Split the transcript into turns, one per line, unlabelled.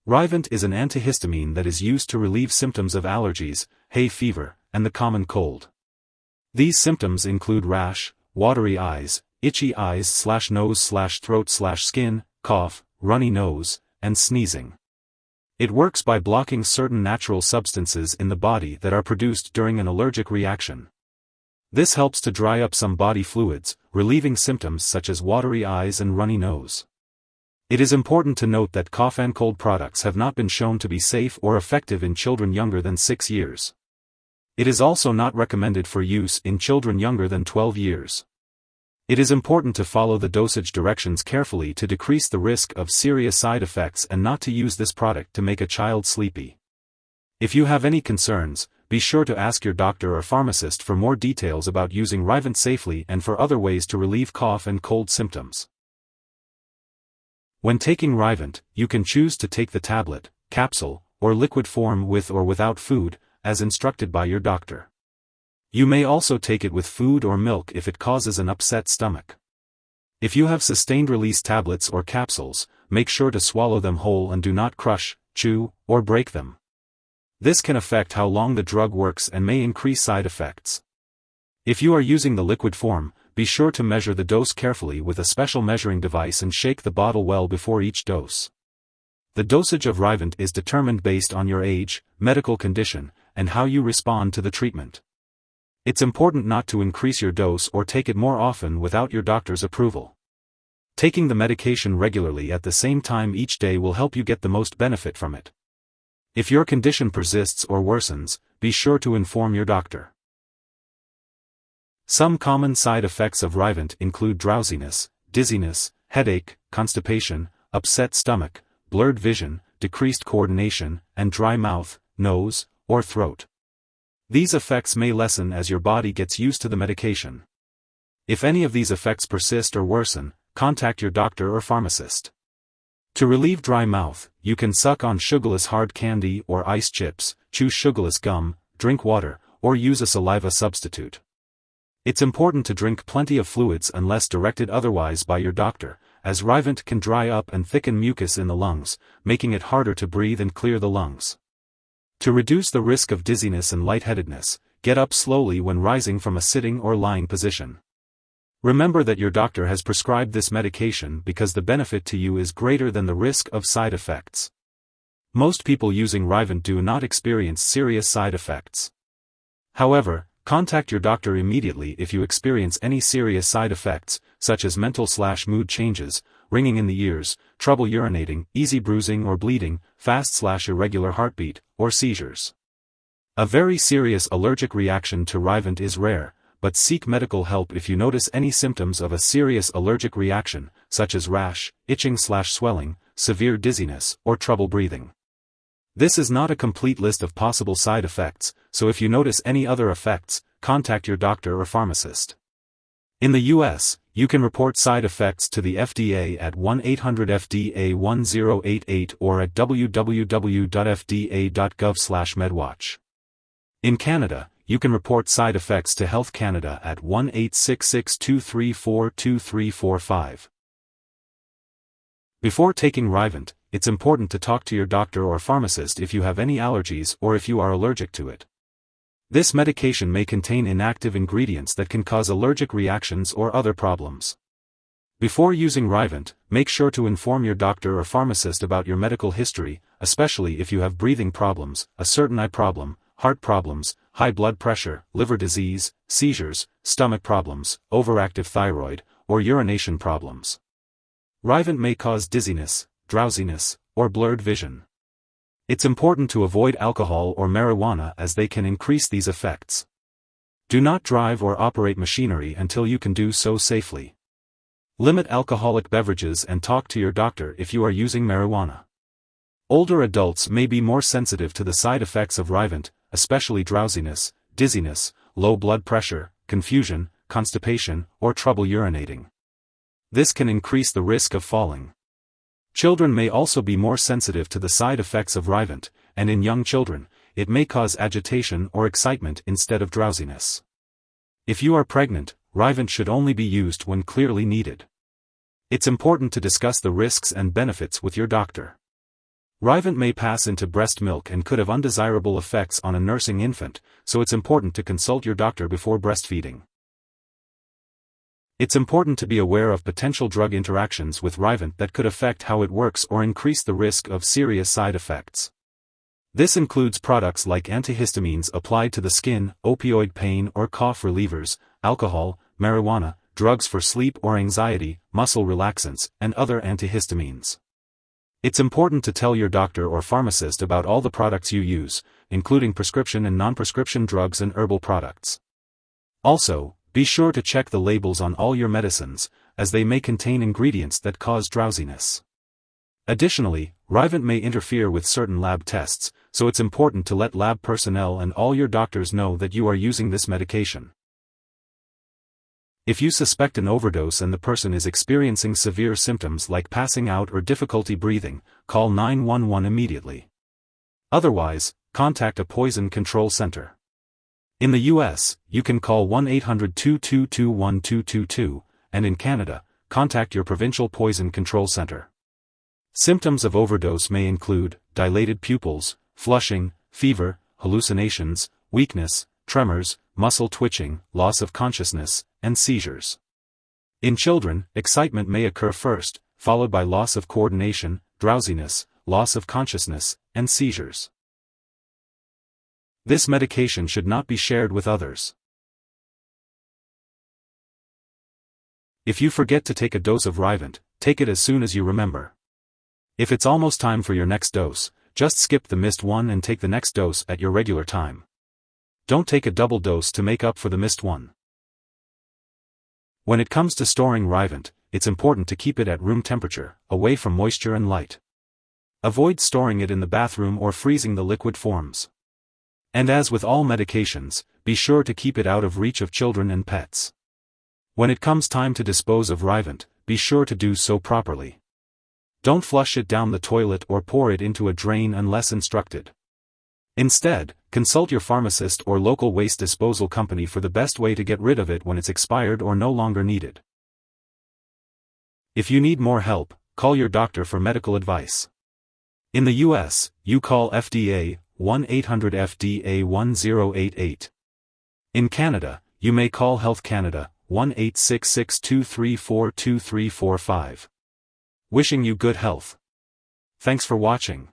Ryvent is an antihistamine that is used to relieve symptoms of allergies, hay fever, and the common cold. These symptoms include rash, watery eyes, itchy eyes/nose/throat/skin, cough, runny nose, and sneezing. It works by blocking certain natural substances in the body that are produced during an allergic reaction. This helps to dry up some body fluids, relieving symptoms such as watery eyes and runny nose. It is important to note that cough and cold products have not been shown to be safe or effective in children younger than 6 years. It is also not recommended for use in children younger than 12 years. It is important to follow the dosage directions carefully to decrease the risk of serious side effects and not to use this product to make a child sleepy. If you have any concerns, be sure to ask your doctor or pharmacist for more details about using Ryvent safely and for other ways to relieve cough and cold symptoms. When taking Ryvent, you can choose to take the tablet, capsule, or liquid form with or without food, as instructed by your doctor. You may also take it with food or milk if it causes an upset stomach. If you have sustained-release tablets or capsules, make sure to swallow them whole and do not crush, chew, or break them. This can affect how long the drug works and may increase side effects. If you are using the liquid form, be sure to measure the dose carefully with a special measuring device and shake the bottle well before each dose. The dosage of Ryvent is determined based on your age, medical condition, and how you respond to the treatment. It's important not to increase your dose or take it more often without your doctor's approval. Taking the medication regularly at the same time each day will help you get the most benefit from it. If your condition persists or worsens, be sure to inform your doctor. Some common side effects of Ryvent include drowsiness, dizziness, headache, constipation, upset stomach, blurred vision, decreased coordination, and dry mouth, nose, or throat. These effects may lessen as your body gets used to the medication. If any of these effects persist or worsen, contact your doctor or pharmacist. To relieve dry mouth, you can suck on sugarless hard candy or ice chips, chew sugarless gum, drink water, or use a saliva substitute. It's important to drink plenty of fluids unless directed otherwise by your doctor, as Ryvent can dry up and thicken mucus in the lungs, making it harder to breathe and clear the lungs. To reduce the risk of dizziness and lightheadedness, get up slowly when rising from a sitting or lying position. Remember that your doctor has prescribed this medication because the benefit to you is greater than the risk of side effects. Most people using Ryvent do not experience serious side effects. However, contact your doctor immediately if you experience any serious side effects, such as mental/mood changes, ringing in the ears, trouble urinating, easy bruising or bleeding, fast/irregular heartbeat, or seizures. A very serious allergic reaction to Ryvent is rare, but seek medical help if you notice any symptoms of a serious allergic reaction, such as rash, itching/swelling, severe dizziness, or trouble breathing. This is not a complete list of possible side effects, so if you notice any other effects, contact your doctor or pharmacist. In the U.S., you can report side effects to the FDA at 1-800-FDA-1088 or at www.fda.gov/medwatch. In Canada, you can report side effects to Health Canada at 1-866-234-2345. Before taking Ryvent, it's important to talk to your doctor or pharmacist if you have any allergies or if you are allergic to it. This medication may contain inactive ingredients that can cause allergic reactions or other problems. Before using Ryvent, make sure to inform your doctor or pharmacist about your medical history, especially if you have breathing problems, a certain eye problem, heart problems, high blood pressure, liver disease, seizures, stomach problems, overactive thyroid, or urination problems. Ryvent may cause dizziness, drowsiness, or blurred vision. It's important to avoid alcohol or marijuana as they can increase these effects. Do not drive or operate machinery until you can do so safely. Limit alcoholic beverages and talk to your doctor if you are using marijuana. Older adults may be more sensitive to the side effects of Ryvent, especially drowsiness, dizziness, low blood pressure, confusion, constipation, or trouble urinating. This can increase the risk of falling. Children may also be more sensitive to the side effects of Ryvent, and in young children, it may cause agitation or excitement instead of drowsiness. If you are pregnant, Ryvent should only be used when clearly needed. It's important to discuss the risks and benefits with your doctor. Ryvent may pass into breast milk and could have undesirable effects on a nursing infant, so it's important to consult your doctor before breastfeeding. It's important to be aware of potential drug interactions with Ryvent that could affect how it works or increase the risk of serious side effects. This includes products like antihistamines applied to the skin, opioid pain or cough relievers, alcohol, marijuana, drugs for sleep or anxiety, muscle relaxants, and other antihistamines. It's important to tell your doctor or pharmacist about all the products you use, including prescription and non-prescription drugs and herbal products. Also, be sure to check the labels on all your medicines, as they may contain ingredients that cause drowsiness. Additionally, Ryvent may interfere with certain lab tests, so it's important to let lab personnel and all your doctors know that you are using this medication. If you suspect an overdose and the person is experiencing severe symptoms like passing out or difficulty breathing, call 911 immediately. Otherwise, contact a poison control center. In the US, you can call 1-800-222-1222, and in Canada, contact your provincial poison control center. Symptoms of overdose may include dilated pupils, flushing, fever, hallucinations, weakness, tremors, muscle twitching, loss of consciousness, and seizures. In children, excitement may occur first, followed by loss of coordination, drowsiness, loss of consciousness, and seizures. This medication should not be shared with others. If you forget to take a dose of Ryvent, take it as soon as you remember. If it's almost time for your next dose, just skip the missed one and take the next dose at your regular time. Don't take a double dose to make up for the missed one. When it comes to storing Ryvent, it's important to keep it at room temperature, away from moisture and light. Avoid storing it in the bathroom or freezing the liquid forms. And as with all medications, be sure to keep it out of reach of children and pets. When it comes time to dispose of Ryvent, be sure to do so properly. Don't flush it down the toilet or pour it into a drain unless instructed. Instead, consult your pharmacist or local waste disposal company for the best way to get rid of it when it's expired or no longer needed. If you need more help, call your doctor for medical advice. In the US, you call FDA 1-800-FDA-1088. In Canada, you may call Health Canada 1-866-234-2345. Wishing you good health. Thanks for watching.